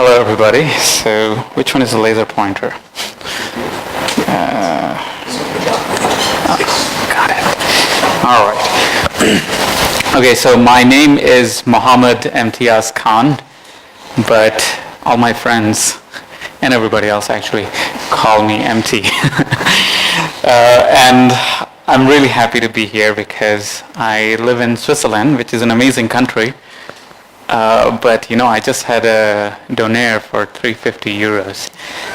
Hello everybody. So which one is the laser pointer? Got it. All right. Okay, so my name is Mohammad Emtiyaz Khan, but all my friends and everybody else actually call me Emti. And I'm really happy to be here because I live in Switzerland, which is an amazing country. But I just had a donaire for 350 euros.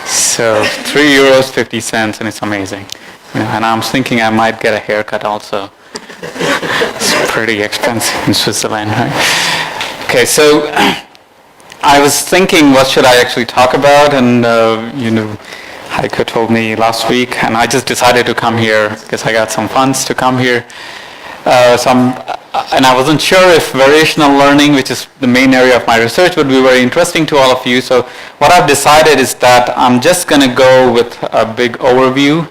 So 3 euros 50 cents, and it's amazing. And I'm thinking I might get a haircut also. It's pretty expensive in Switzerland, right? Okay, so I was thinking, what should I actually talk about? And Heiko told me last week, and I just decided to come here because I got some funds to come here. And I wasn't sure if variational learning, which is the main area of my research, would be very interesting to all of you. So what I've decided is that I'm just going to go with a big overview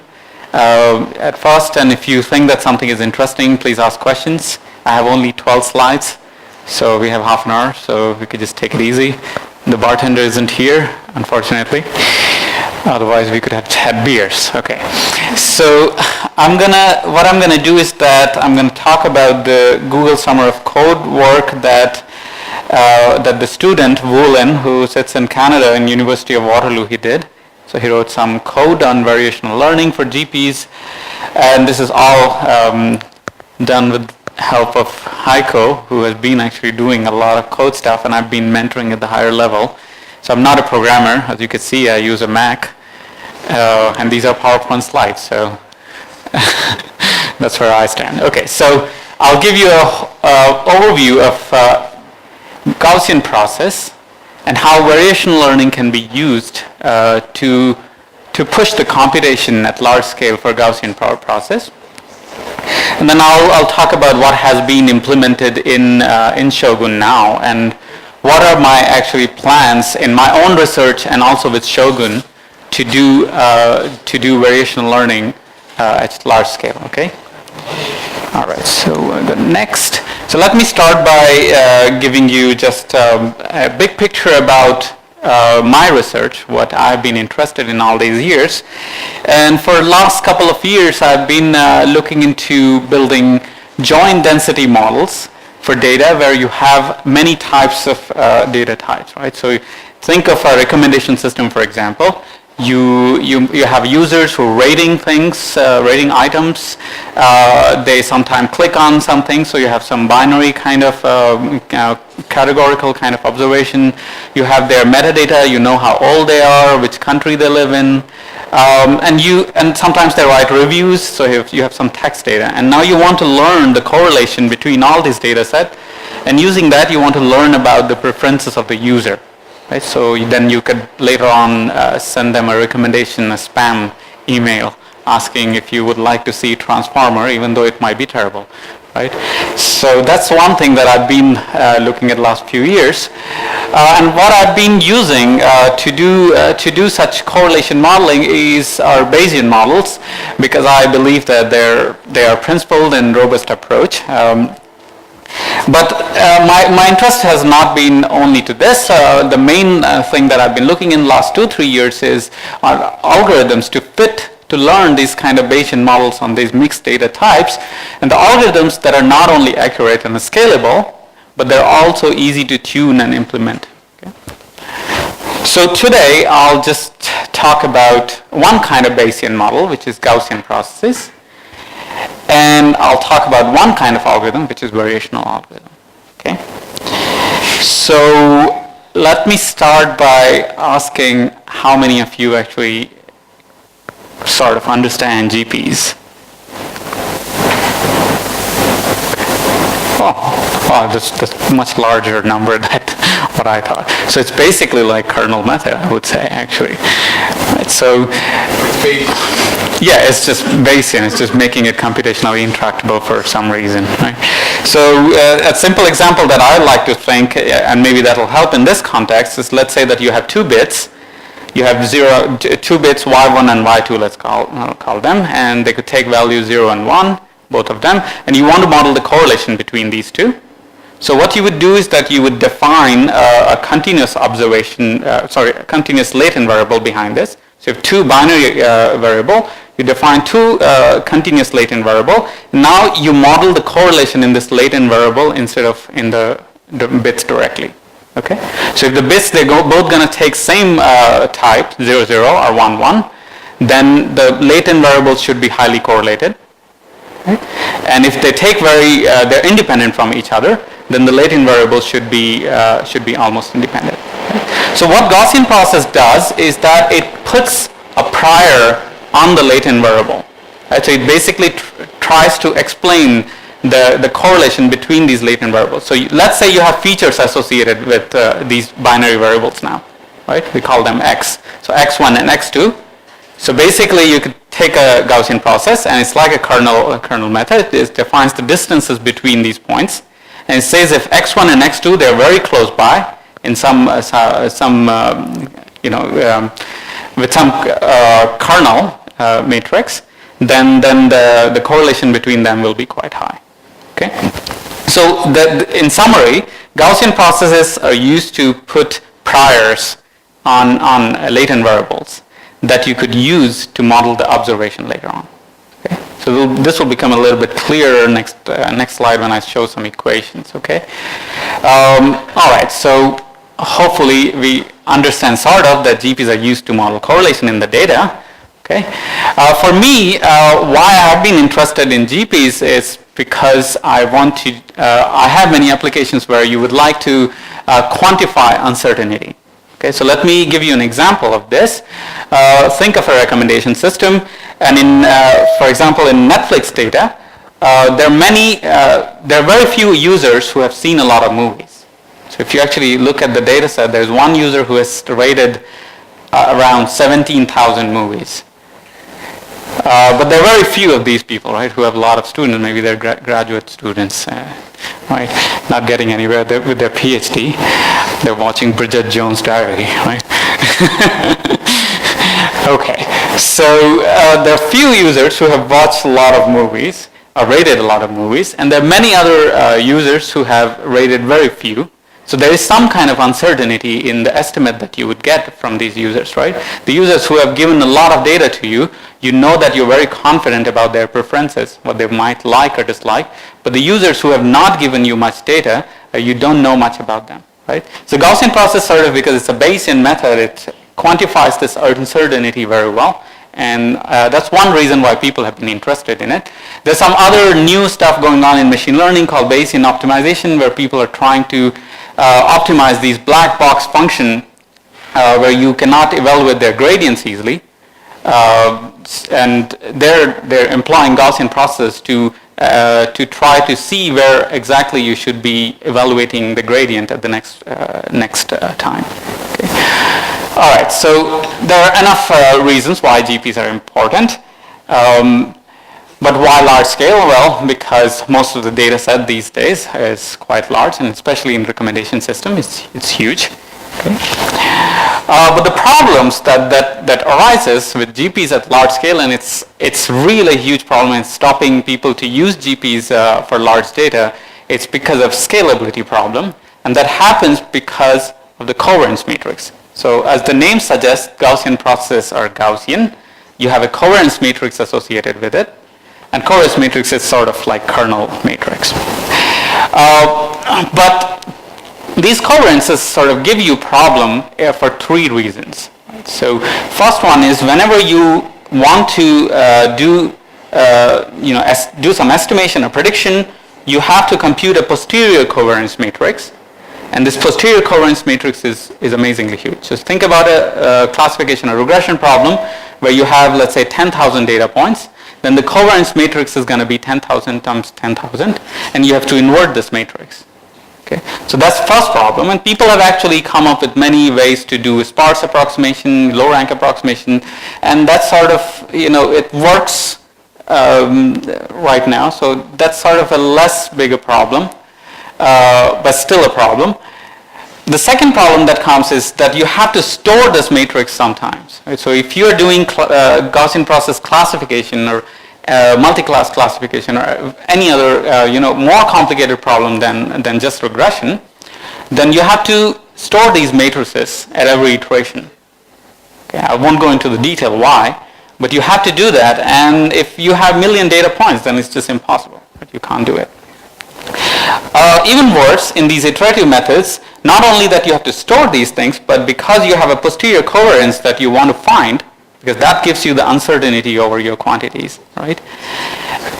at first. And if you think that something is interesting, please ask questions. I have only 12 slides, so we have half an hour, so we could just take it easy. The bartender isn't here, unfortunately. Otherwise, we could have had beers. Okay. So what I'm gonna do is that I'm gonna talk about the Google Summer of Code work that the student Woolen, who sits in Canada in University of Waterloo, he did. So he wrote some code on variational learning for GPs, and this is all done with help of Heiko, who has been actually doing a lot of code stuff, and I've been mentoring at the higher level. So I'm not a programmer. As you can see, I use a Mac. And these are PowerPoint slides, so that's where I stand. Okay, so I'll give you an overview of Gausian process and how variational learning can be used to push the computation at large scale for Gaussian process. And then I'll talk about what has been implemented in Shogun now, and what are my actually plans in my own research and also with Shogun to do variational learning at large scale. Okay. All right. So the next. So let me start by giving you just a big picture about my research, what I've been interested in all these years, and for the last couple of years, I've been looking into building joint density models for data where you have many types of data types, right? So think of a recommendation system, for example. You have users who are rating things, rating items. They sometimes click on something, so you have some binary kind of categorical kind of observation. You have their metadata. You know how old they are, which country they live in, and sometimes they write reviews. So you have some text data, and now you want to learn the correlation between all these data set, and using that you want to learn about the preferences of the user. Right, so then you could later on send them a recommendation, a spam email, asking if you would like to see Transformer, even though it might be terrible, right? So that's one thing that I've been looking at last few years, and what I've been using to do such correlation modeling is our Bayesian models, because I believe that they are principled and robust approach. But my interest has not been only to this. The main thing that I've been looking in the last 2-3 years is algorithms to learn these kind of Bayesian models on these mixed data types, and the algorithms that are not only accurate and scalable, but they're also easy to tune and implement. Okay? So today I'll just talk about one kind of Bayesian model, which is Gaussian processes. And I'll talk about one kind of algorithm, which is variational algorithm. Okay. So let me start by asking how many of you actually sort of understand GPs. Oh, that's much larger number than what I thought. So it's basically like kernel method, I would say, actually. Right, so yeah, it's just Bayesian. It's just making it computationally intractable for some reason, right? So a simple example that I like to think, and maybe that'll help in this context, is let's say that you have 2 bits. You have 2 bits, y1 and y2, let's call them, and they could take values 0 and 1, both of them, and you want to model the correlation between these two. So what you would do is that you would define a continuous a continuous latent variable behind this. So you have two binary variable, you define two continuous latent variable. Now you model the correlation in this latent variable instead of in the bits directly. Okay. So if the bits both going to take same type 0 0 or 1 1, then the latent variables should be highly correlated. Right? And if they take they're independent from each other, then the latent variables should be almost independent. Right? So what Gaussian process does is that it puts a prior on the latent variable. Right? So it basically tries to explain the correlation between these latent variables. So let's say you have features associated with these binary variables now. Right? We call them x. So x1 and x2. So basically you could take a Gaussian process, and it's like a kernel method. It defines the distances between these points, and it says if x1 and x2 they're very close by in with some kernel matrix, then the correlation between them will be quite high. Okay. So in summary, Gaussian processes are used to put priors on latent variables that you could use to model the observation later on. Okay? So this will become a little bit clearer next slide when I show some equations. Okay. All right. So hopefully we understand sort of that GPs are used to model correlation in the data. Okay. For me, why I have been interested in GPs is because I have many applications where you would like to quantify uncertainty. Okay, so let me give you an example of this. Think of a recommendation system, and for example, in Netflix data, there are very few users who have seen a lot of movies. So if you actually look at the data set, there's one user who has rated around 17,000 movies. But there are very few of these people, right, who have a lot of students. Maybe they're graduate students, right, not getting anywhere with their PhD. They're watching Bridget Jones' Diary, right? Okay, so there are few users who have watched a lot of movies, or rated a lot of movies, and there are many other users who have rated very few. So there is some kind of uncertainty in the estimate that you would get from these users, right? The users who have given a lot of data to you, you know that you're very confident about their preferences, what they might like or dislike. But the users who have not given you much data, you don't know much about them, right? So Gaussian process sort of, because it's a Bayesian method, it quantifies this uncertainty very well. And that's one reason why people have been interested in it. There's some other new stuff going on in machine learning called Bayesian optimization, where people are trying to optimize these black box function where you cannot evaluate their gradients easily, and they're employing Gaussian process to try to see where exactly you should be evaluating the gradient at the next time. Okay. All right, so there are enough reasons why GPs are important. But why large scale? Well, because most of the data set these days is quite large, and especially in recommendation system, it's huge. Okay. But the problems that arises with GPs at large scale, and it's really a huge problem in stopping people to use GPs for large data. It's because of scalability problem, and that happens because of the covariance matrix. So as the name suggests, Gaussian processes are Gaussian. You have a covariance matrix associated with it. And covariance matrix is sort of like kernel matrix. But these covariances sort of give you problem for three reasons. So first one is whenever you want to do some estimation or prediction, you have to compute a posterior covariance matrix. And this posterior covariance matrix is amazingly huge. So think about a classification or regression problem where you have, let's say, 10,000 data points. Then the covariance matrix is going to be 10,000 times 10,000, and you have to invert this matrix. Okay, so that's the first problem, and people have actually come up with many ways to do sparse approximation, low rank approximation, and that sort of, it works right now. So that's sort of a less big a problem, but still a problem. The second problem that comes is that you have to store this matrix sometimes. Right? So if you are doing Gaussian process classification or multi-class classification or any other more complicated problem than just regression, then you have to store these matrices at every iteration. Okay, I won't go into the detail why, but you have to do that, and if you have million data points, then it's just impossible. But you can't do it. Even worse, in these iterative methods, not only that you have to store these things, but because you have a posterior covariance that you want to find, because that gives you the uncertainty over your quantities, right?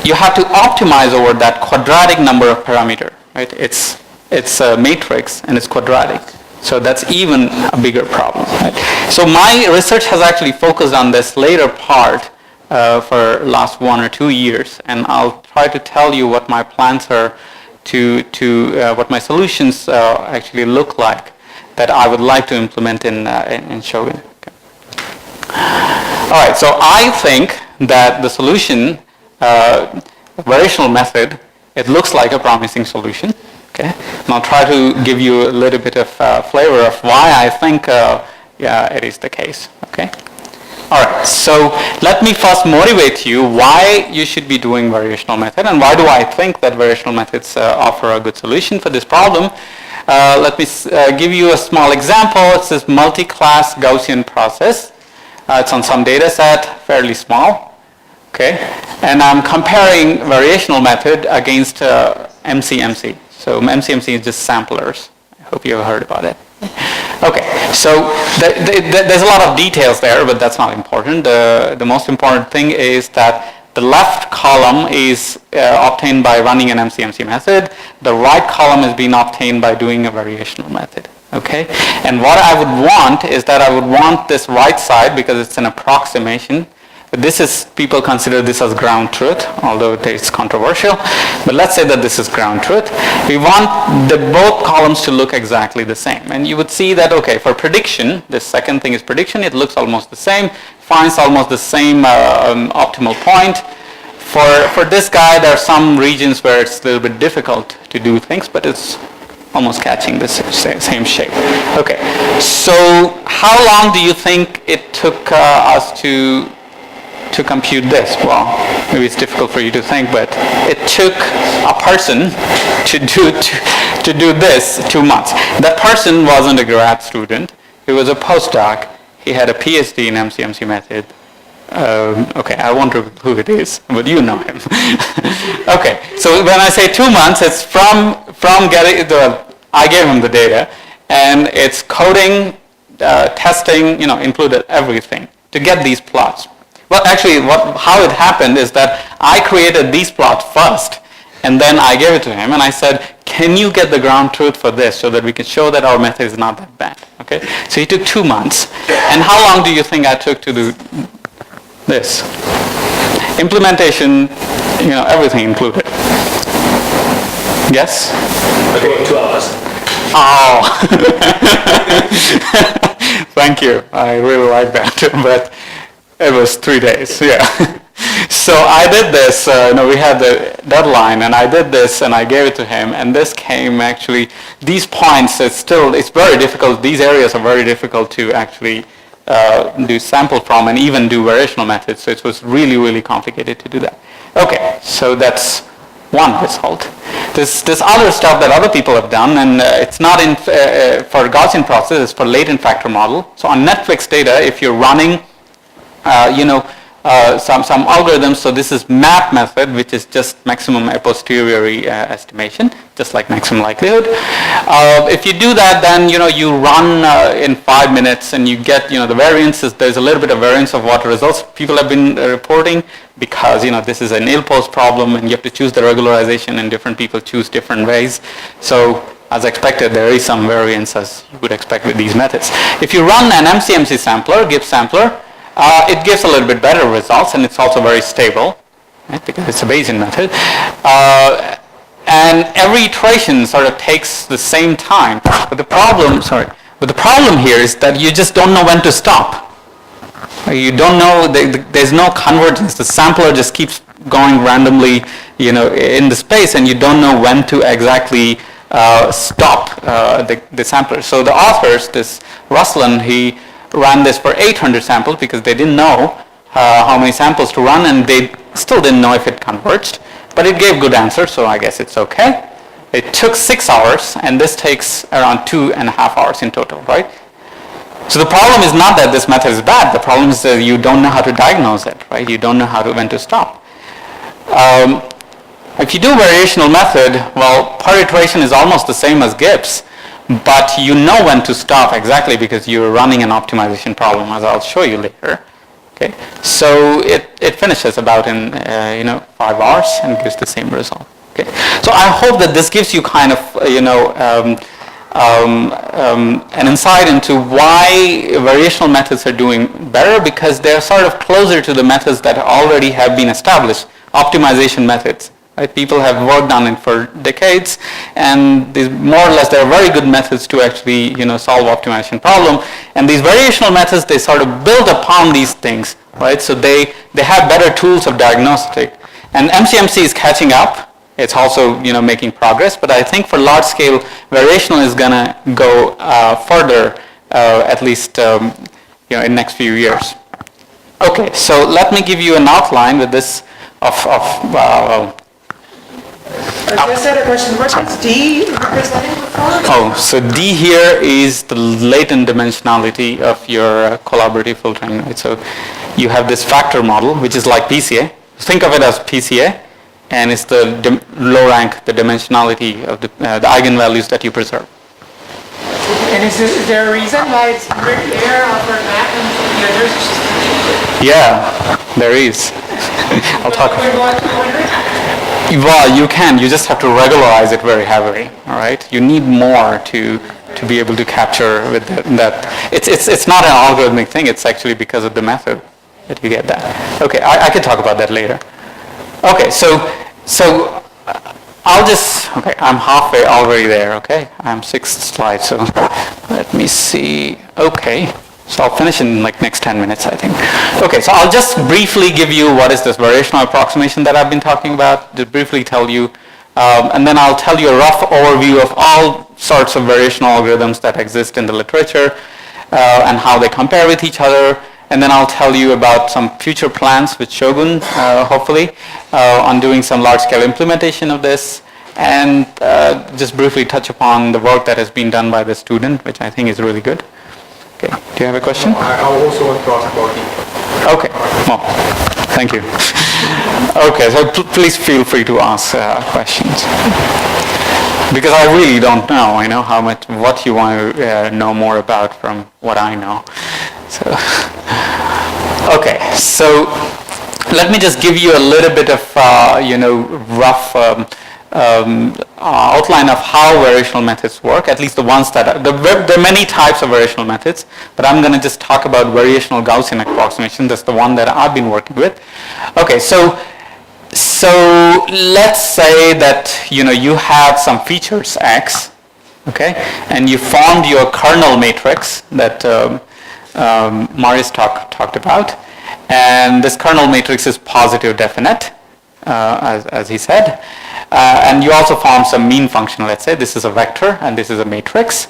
You have to optimize over that quadratic number of parameter, right? It's a matrix and it's quadratic. So that's even a bigger problem, right? So my research has actually focused on this later part for last 1 or 2 years, and I'll try to tell you what my plans are to what my solutions actually look like that I would like to implement in Shogun. Okay. All right, so I think that the solution, variational method, it looks like a promising solution. Okay, and I'll try to give you a little bit of flavor of why I think it is the case. Okay. All right, so let me first motivate you why you should be doing variational method and why do I think that variational methods offer a good solution for this problem. Let me give you a small example. It's this multi-class Gaussian process. It's on some data set, fairly small. Okay, and I'm comparing variational method against MC. So MC is just samplers. I hope you have heard about it. Okay, so there's a lot of details there, but that's not important. The most important thing is that the left column is obtained by running an MC method. The right column is being obtained by doing a variational method. Okay, and what I would want is that I would want this right side, because it's an approximation. This is, people consider this as ground truth, although it's controversial. But let's say that this is ground truth. We want both columns to look exactly the same. And you would see that, okay, for prediction, this second thing is prediction, it looks almost the same, finds almost the same optimal point. For this guy, there are some regions where it's a little bit difficult to do things, but it's almost catching the same shape. Okay, so how long do you think it took us to compute this? Well, maybe it's difficult for you to think, but it took a person to do this 2 months. That person wasn't a grad student. He was a postdoc. He had a PhD in MC method. Okay, I won't reveal who it is, but you know him. Okay, so when I say 2 months, it's from getting I gave him the data, and it's coding, testing, included everything to get these plots. Well, actually, how it happened is that I created these plots first, and then I gave it to him, and I said, can you get the ground truth for this so that we can show that our method is not that bad? Okay, so he took 2 months. And how long do you think I took to do this? Implementation, everything included. Yes? Okay, 2 hours. Oh. Thank you. I really like that, but it was 3 days, yeah. So I did this, we had the deadline, and I did this, and I gave it to him, and this came actually, these points, it's very difficult, these areas are very difficult to actually do sample from and even do variational methods, so it was really, really complicated to do that. Okay, so that's one result. There's other stuff that other people have done, and it's not for Gaussian processes, it's for latent factor model. So on Netflix data, if you're running some algorithms, so this is MAP method, which is just maximum a posteriori estimation, just like maximum likelihood. If you do that, then you run in 5 minutes, and you get the variances. There's a little bit of variance of what results people have been reporting, because this is an ill-posed problem, and you have to choose the regularization, and different people choose different ways. So as expected, there is some variance, as you would expect with these methods. If you run an MC sampler, Gibbs sampler, it gives a little bit better results, and it's also very stable, right, because it's a Bayesian method. And every iteration sort of takes the same time. But the problem here is that you just don't know when to stop. You don't know, there's no convergence. The sampler just keeps going randomly, in the space, and you don't know when to exactly stop the sampler. So the authors, this Ruslan, he ran this for 800 samples because they didn't know how many samples to run, and they still didn't know if it converged, but it gave good answers, so I guess it's okay. It took 6 hours, and this takes around 2.5 hours in total, right? So the problem is not that this method is bad. The problem is that you don't know how to diagnose it, right? You don't know when to stop. If you do variational method, well, per iteration is almost the same as GIPS, but you know when to stop exactly because you're running an optimization problem, as I'll show you later. Okay, so it finishes about in 5 hours and gives the same result. Okay, so I hope that this gives you kind of an insight into why variational methods are doing better, because they're sort of closer to the methods that already have been established, optimization methods. Right? People have worked on it for decades, and these more or less they're very good methods to actually solve optimization problem. And these variational methods, they sort of build upon these things, right? So they have better tools of diagnostic. And MCMC is catching up. It's also making progress, but I think for large scale, variational is gonna go further, at least in next few years. Okay, so let me give you an outline with this I just had a question. What is D representing before? Oh, so D here is the latent dimensionality of your collaborative filtering. Right? So you have this factor model, which is like PCA. Think of it as PCA, and it's the low rank, the dimensionality of the eigenvalues that you preserve. And is there a reason why it's there for map and the others is just Yeah, there is. I'll talk. Well, you can. You just have to regularize it very heavily. All right. You need more to be able to capture with that. It's not an algorithmic thing. It's actually because of the method that you get that. Okay. I can talk about that later. Okay. So I'll just. Okay. I'm halfway already there. Okay. I'm 6th slide. So let me see. Okay. So I'll finish in like next 10 minutes, I think. Okay, so I'll just briefly give you what is this variational approximation that I've been talking about, just briefly tell you, and then I'll tell you a rough overview of all sorts of variational algorithms that exist in the literature and how they compare with each other, and then I'll tell you about some future plans with Shogun, hopefully, on doing some large-scale implementation of this, and just briefly touch upon the work that has been done by the student, which I think is really good. Okay. Do you have a question? I also want to ask about the... Okay. Well, thank you. Okay, so please feel free to ask questions. Because I really don't know, what you want to know more about from what I know. So, okay, so let me just give you a little bit of, rough outline of how variational methods work, at least the ones that there are many types of variational methods, but I'm going to just talk about variational Gaussian approximation. That's the one that I've been working with. Okay, so let's say that you have some features X, okay, and you formed your kernel matrix that Marius talked about, and this kernel matrix is positive definite, as he said. And you also form some mean function, let's say. This is a vector and this is a matrix.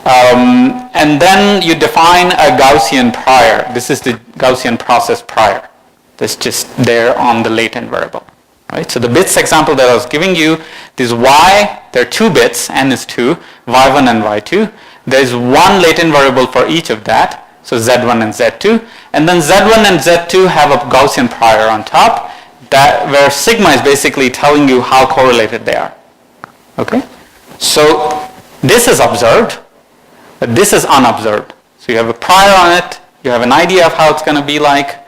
And then you define a Gaussian prior. This is the Gaussian process prior. That's just there on the latent variable. Right? So the bits example that I was giving you, this y, there are 2 bits, n is 2, y1 and y2. There's one latent variable for each of that, so z1 and z2. And then z1 and z2 have a Gaussian prior on top, where sigma is basically telling you how correlated they are. Okay? So this is observed, but this is unobserved. So you have a prior on it, you have an idea of how it's going to be like,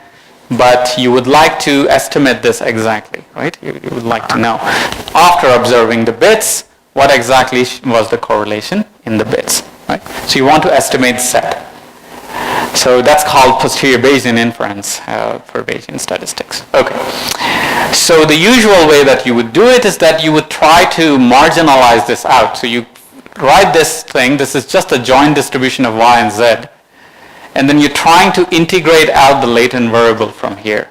but you would like to estimate this exactly, right? You would like to know. After observing the bits, what exactly was the correlation in the bits, right? So you want to estimate set. So that's called posterior Bayesian inference for Bayesian statistics. Okay. So the usual way that you would do it is that you would try to marginalize this out. So you write this thing, this is just a joint distribution of y and z, and then you're trying to integrate out the latent variable from here.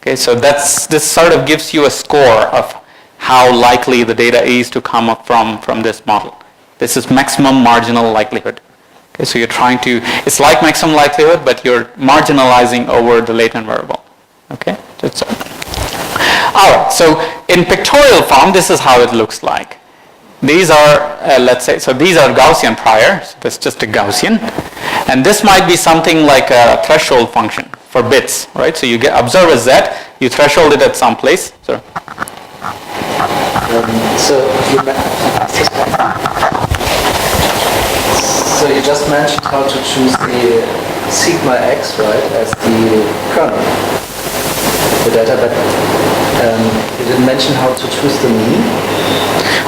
Okay, so this sort of gives you a score of how likely the data is to come up from this model. This is maximum marginal likelihood. Okay, so you're trying to, it's like maximum likelihood, but you're marginalizing over the latent variable. Okay, all right. So in pictorial form, this is how it looks like. These are, let's say, so these are Gaussian prior. So that's just a Gaussian, and this might be something like a threshold function for bits, right? So you observe a z, you threshold it at some place. So So you just mentioned how to choose the sigma x, right, as the kernel, the data, but you didn't mention how to choose the mean.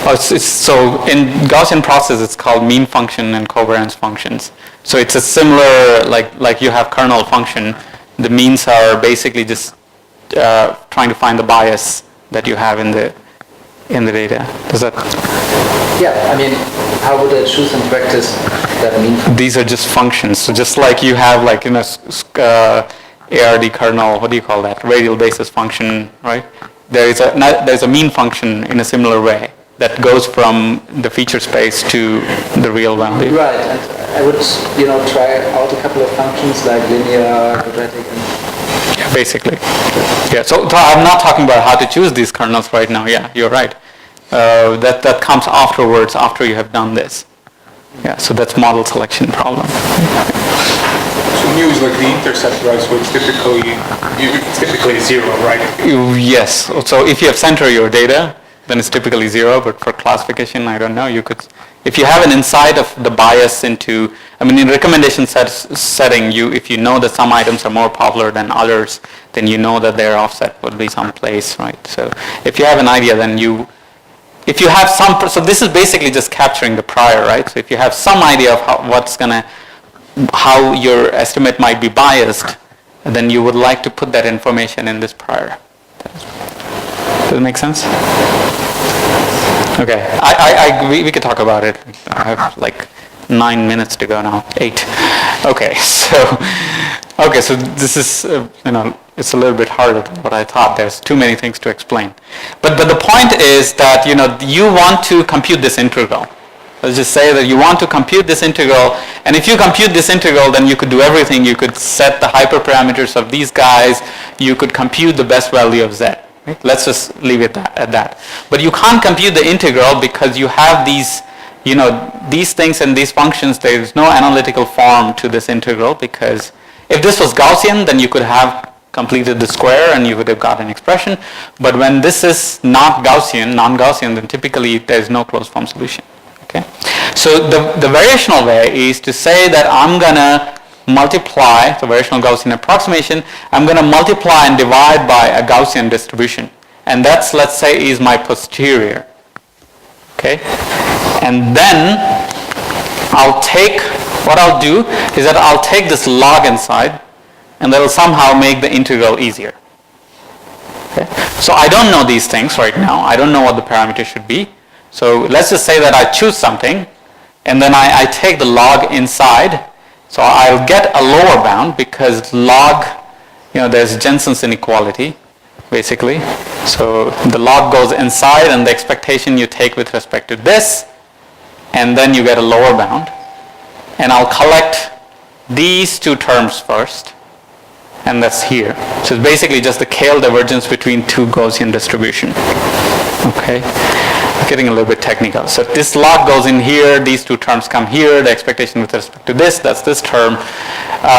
Oh, so in Gaussian process, it's called mean function and covariance functions. So it's a similar, like you have kernel function. The means are basically just trying to find the bias that you have in the data. Does that? Yeah, I mean, how would I choose in practice that mean function? These are just functions. So just like you have ARD kernel, what do you call that? Radial basis function, right? There's a mean function in a similar way that goes from the feature space to the real value. Right, and I would, try out a couple of functions like linear, quadratic, and... Yeah, basically. Yeah, so I'm not talking about how to choose these kernels right now. Yeah, you're right. That comes afterwards, after you have done this. Yeah, so that's model selection problem. So mu is like the intercept, right? So it's typically 0, right? Yes. So if you have center your data, then it's typically 0. But for classification, I don't know. You could, if you have an insight of the bias into, in recommendation setting, if you know that some items are more popular than others, then you know that their offset would be someplace, right? So if you have an idea, then if you have so this is basically just capturing the prior, right? So if you have some idea of how your estimate might be biased, then you would like to put that information in this prior. Does it make sense? Okay, we could talk about it. I have like 9 minutes to go now, 8. Okay, so this is, it's a little bit harder than what I thought. There's too many things to explain. But the point is that, you want to compute this integral. Let's just say that you want to compute this integral, and if you compute this integral, then you could do everything. You could set the hyperparameters of these guys. You could compute the best value of z. Right? Let's just leave it at that. But you can't compute the integral because you have these, these things and these functions. There is no analytical form to this integral, because if this was Gaussian, then you could have completed the square and you would have got an expression. But when this is not Gaussian, non-Gaussian, then typically there is no closed form solution. Okay, so the variational way is to say that I'm gonna multiply the variational Gaussian approximation. I'm gonna multiply and divide by a Gaussian distribution, and that's, let's say, is my posterior. Okay, and then what I'll do is that I'll take this log inside, and that'll somehow make the integral easier. Okay, so I don't know these things right now. I don't know what the parameter should be. So let's just say that I choose something, and then I take the log inside. So I'll get a lower bound because log, there's Jensen's inequality, basically. So the log goes inside, and the expectation you take with respect to this, and then you get a lower bound. And I'll collect these two terms first, and that's here. So it's basically just the Kale divergence between two Gaussian distribution. Okay. Getting a little bit technical. So this log goes in here, these two terms come here, the expectation with respect to this, that's this term.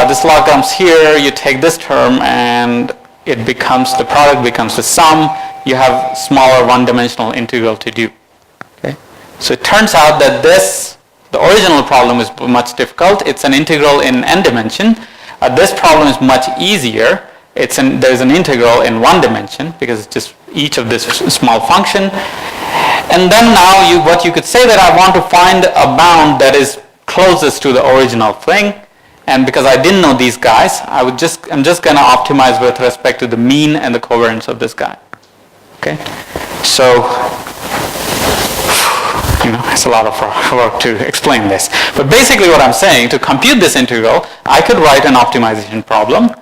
This log comes here, you take this term, and the product becomes the sum. You have smaller one-dimensional integral to do. Okay? So it turns out that the original problem is much difficult. It's an integral in n dimension. This problem is much easier. There's an integral in 1 dimension because it's just each of this small function. And then now what you could say that I want to find a bound that is closest to the original thing. And because I didn't know these guys, I'm just going to optimize with respect to the mean and the covariance of this guy. Okay? So, it's a lot of work to explain this. But basically what I'm saying, to compute this integral, I could write an optimization problem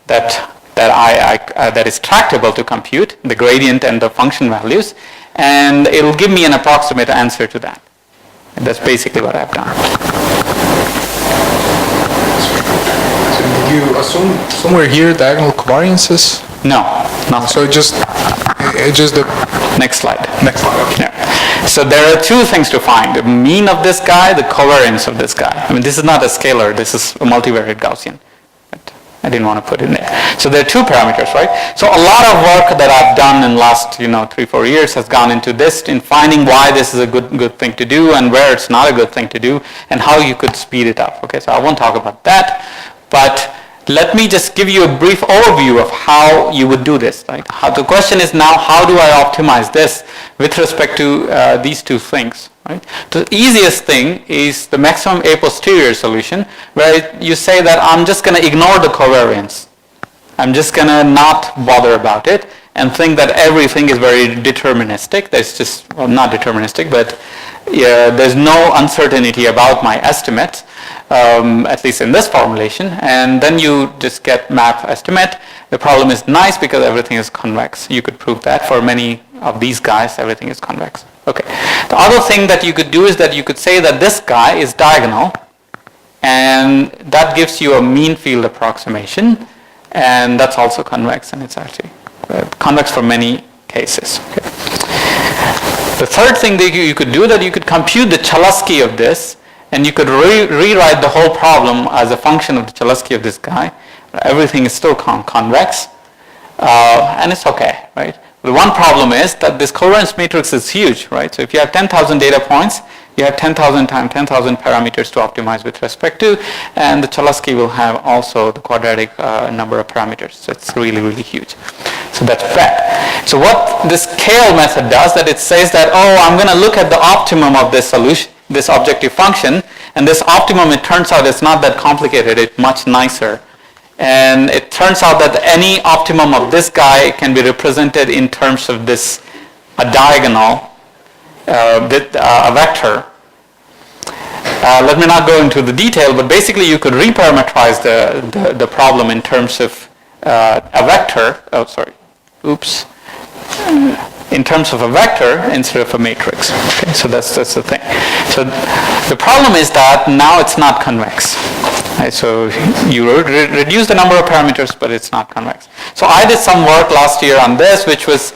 that is tractable to compute, the gradient and the function values, and it'll give me an approximate answer to that. And that's basically what I've done. So did you assume somewhere here diagonal covariances No, not So just the next slide. next slide. Okay. Yeah. So there are two things to find: the mean of this guy, the covariance of this guy. I mean, this is not a scalar. This is a multivariate Gaussian. But I didn't want to put it in there. So there are two parameters, right? So a lot of work that I've done in the last 3-4 years has gone into this, in finding why this is a good thing to do and where it's not a good thing to do, and how you could speed it up. Okay, so I won't talk about that, but let me just give you a brief overview of how you would do this. Right? The question is now, how do I optimize this with respect to these two things? Right? The easiest thing is the maximum a posterior solution, where you say that I'm just going to ignore the covariance. I'm just going to not bother about it and think that everything is very deterministic. There's just, well, not deterministic, but there's no uncertainty about my estimates. At least in this formulation, and then you just get map estimate. The problem is nice because everything is convex. You could prove that for many of these guys, everything is convex. Okay. The other thing that you could do is that you could say that this guy is diagonal, and that gives you a mean field approximation, and that's also convex, and it's actually convex for many cases. Okay. The third thing that you could do, that you could compute the Cholesky of this, and you could rewrite the whole problem as a function of the Cholesky of this guy. Everything is still convex, and it's okay, right? The one problem is that this covariance matrix is huge, right? So if you have 10,000 data points, you have 10,000 times 10,000 parameters to optimize with respect to, and the Cholesky will have also the quadratic number of parameters. So it's really, really huge. So that's bad. So what this KL method does, that it says that, oh, I'm going to look at the optimum of this solution, this objective function, and this optimum, it turns out, it's not that complicated, it's much nicer. And it turns out that any optimum of this guy can be represented in terms of this, a diagonal, a vector. Let me not go into the detail, but basically you could reparameterize the problem in terms of a vector, in terms of a vector instead of a matrix. Okay, so that's the thing. So the problem is that now it's not convex. Right, so you reduce the number of parameters, but it's not convex. So I did some work last year on this, which was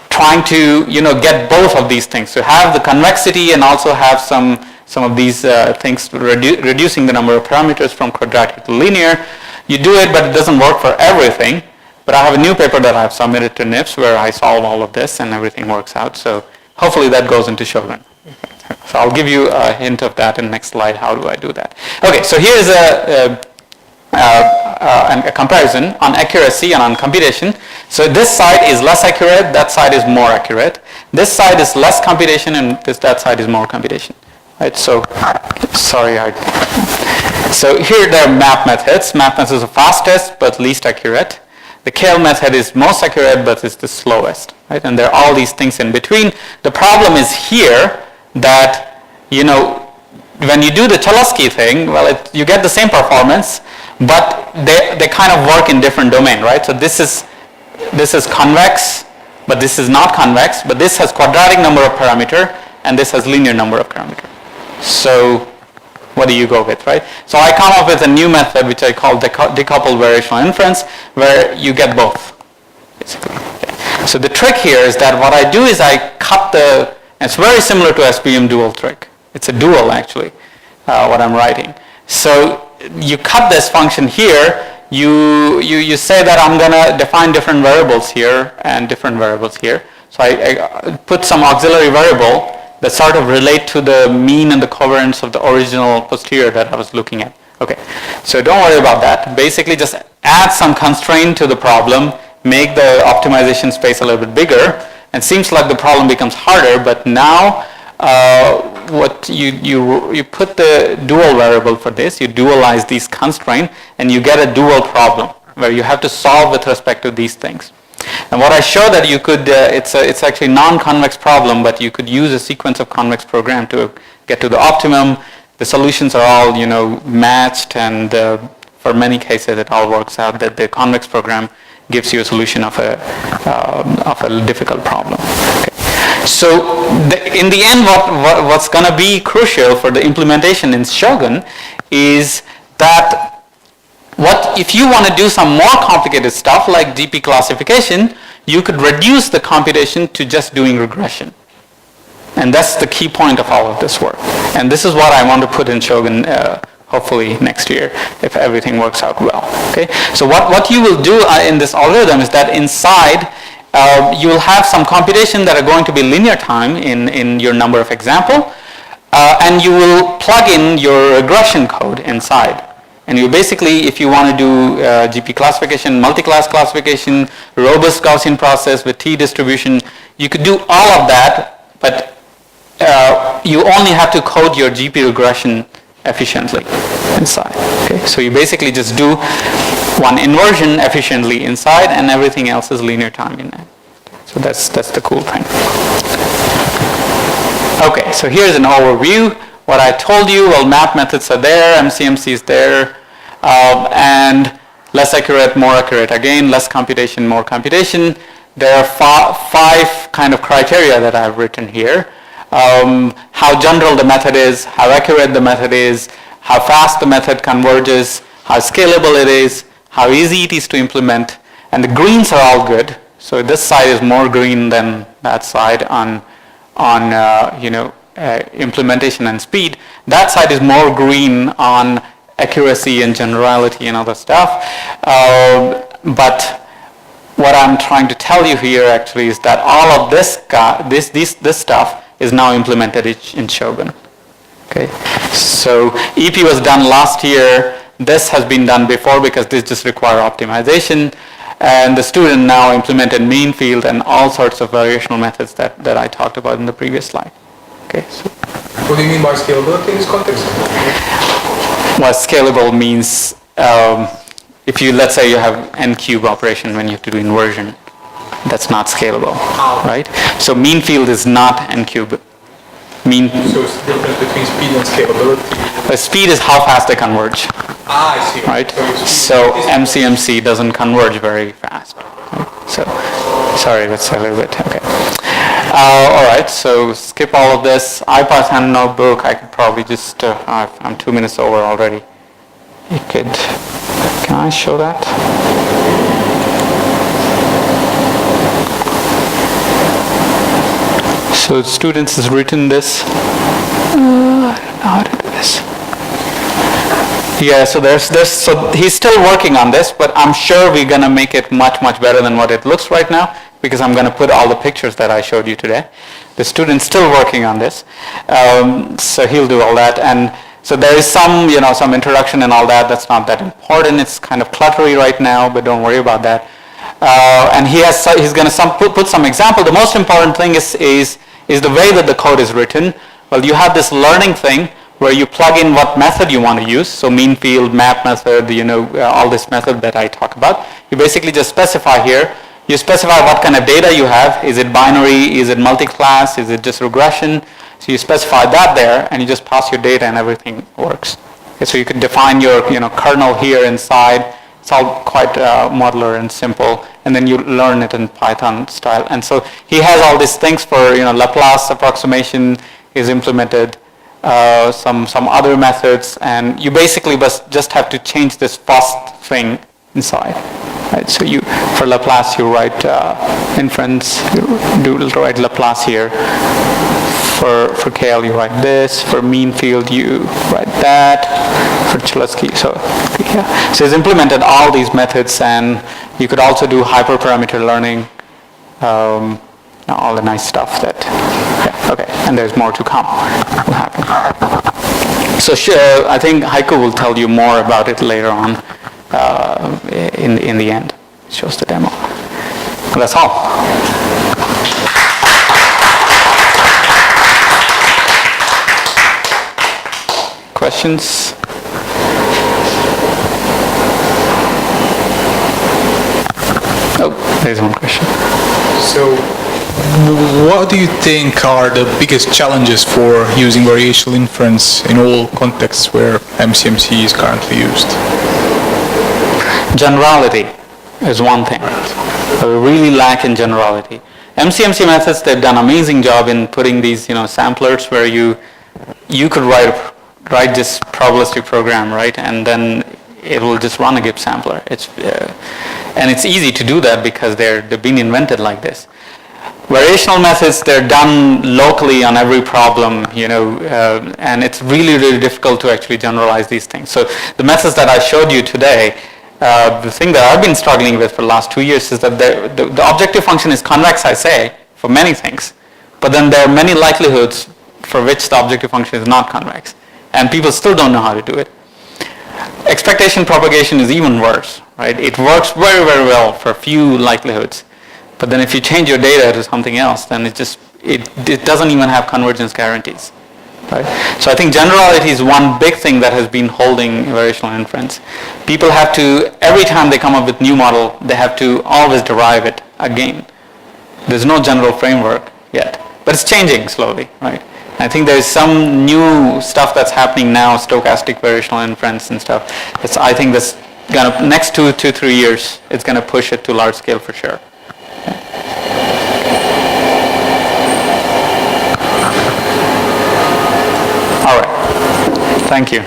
trying to get both of these things, to have the convexity and also have some of these things, reducing the number of parameters from quadratic to linear. You do it, but it doesn't work for everything. But I have a new paper that I've submitted to NIPS where I solve all of this and everything works out. So hopefully that goes into Shogun. So I'll give you a hint of that in the next slide. How do I do that? Okay, so here's a comparison on accuracy and on computation. So this side is less accurate, that side is more accurate. This side is less computation, and that side is more computation. Right? So, so here there are map methods. Map methods are fastest but least accurate. The KL method is most accurate, but it's the slowest, right? And there are all these things in between. The problem is here that, when you do the Cholesky thing, well, you get the same performance, but they kind of work in different domain, right? So this is convex, but this is not convex, but this has quadratic number of parameter, and this has linear number of parameter. So what do you go with, right? So I come up with a new method which I call decoupled variational inference, where you get both, basically. Okay. So the trick here is that what I do is I cut it's very similar to SVM dual trick. It's a dual, actually, what I'm writing. So you cut this function here, you say that I'm going to define different variables here and different variables here. So I put some auxiliary variable that sort of relate to the mean and the covariance of the original posterior that I was looking at. Okay, so don't worry about that. Basically just add some constraint to the problem, make the optimization space a little bit bigger, and seems like the problem becomes harder, but now what you put the dual variable for this, you dualize these constraints, and you get a dual problem where you have to solve with respect to these things. And what I show that you could, it's actually non-convex problem, but you could use a sequence of convex program to get to the optimum. The solutions are all, matched, and for many cases it all works out that the convex program gives you a solution of a difficult problem. Okay. So in the end, what's going to be crucial for the implementation in Shogun is that what if you want to do some more complicated stuff like GP classification, you could reduce the computation to just doing regression. And that's the key point of all of this work. And this is what I want to put in Shogun hopefully next year if everything works out well. Okay. So what you will do in this algorithm is that inside you will have some computation that are going to be linear time in your number of example, and you will plug in your regression code inside. And you basically, if you want to do GP classification, multi-class classification, robust Gaussian process with T distribution, you could do all of that, but you only have to code your GP regression efficiently inside. Okay, so you basically just do one inversion efficiently inside, and everything else is linear time in there. So that's the cool thing. Okay, so here's an overview. What I told you, well, map methods are there, MCMC is there, and less accurate, more accurate. Again, less computation, more computation. There are five kind of criteria that I've written here. How general the method is, how accurate the method is, how fast the method converges, how scalable it is, how easy it is to implement, and the greens are all good. So this side is more green than that side on implementation and speed. That side is more green on accuracy and generality and other stuff. But what I'm trying to tell you here actually is that all of this stuff is now implemented in Shogun. Okay, so EP was done last year. This has been done before because this just requires optimization. And the student now implemented mean field and all sorts of variational methods that I talked about in the previous slide. Okay. So what do you mean by scalability in this context? Well, scalable means if you, let's say you have n cube operation when you have to do inversion, that's not scalable, right? So mean field is not n cube. So it's the difference between speed and scalability? Speed is how fast they converge. I see. Right? So MCMC doesn't converge very fast. Right? So, sorry, that's a little bit, okay. All right, so skip all of this. iPath and notebook, I could probably just, I'm 2 minutes over already. You could, can I show that? So students has written this. I don't know how to do this. Yeah, so so he's still working on this, but I'm sure we're gonna make it much better than what it looks right now, because I'm gonna put all the pictures that I showed you today. The student's still working on this, so he'll do all that. And so there is some, some introduction and all that. That's not that important. It's kind of cluttery right now, but don't worry about that. And he's gonna put some example. The most important thing is the way that the code is written. Well, you have this learning thing where you plug in what method you want to use. So mean field, map method, all this method that I talk about. You basically just specify here. You specify what kind of data you have. Is it binary? Is it multi-class? Is it just regression? So you specify that there, and you just pass your data, and everything works. Okay, so you could define your kernel here inside. It's all quite modular and simple, and then you learn it in Python style. And so he has all these things for Laplace approximation is implemented, some other methods, and you basically just have to change this first thing inside. Right? So for Laplace you write inference, you write Laplace here. For KL you write this. For mean field you write that. For Cholesky, so he's implemented all these methods, and you could also do hyperparameter learning, all the nice stuff that. Okay, and there's more to come. Will happen. So I think Heiko will tell you more about it later on in the end. It shows the demo. And that's all. Questions? Oh, there's one question. So, what do you think are the biggest challenges for using variational inference in all contexts where MCMC is currently used? Generality is one thing. We really lack in generality. MCMC methods, they've done an amazing job in putting these, samplers where you could write this probabilistic program, right? And then it will just run a GIP sampler. And it's easy to do that because they've been invented like this. Variational methods, they're done locally on every problem, and it's really, really difficult to actually generalize these things. So the methods that I showed you today, the thing that I've been struggling with for the last 2 years is that the objective function is convex, I say, for many things, but then there are many likelihoods for which the objective function is not convex, and people still don't know how to do it. Expectation propagation is even worse, right? It works very, very well for a few likelihoods, but then if you change your data to something else, then it doesn't even have convergence guarantees, right? So I think generality is one big thing that has been holding variational inference. People have to, every time they come up with new model, they have to always derive it again. There's no general framework yet, but it's changing slowly, right? I think there's some new stuff that's happening now, stochastic variational inference and stuff. I think this next 2 to 3 years, it's going to push it to large scale for sure. All right. Thank you.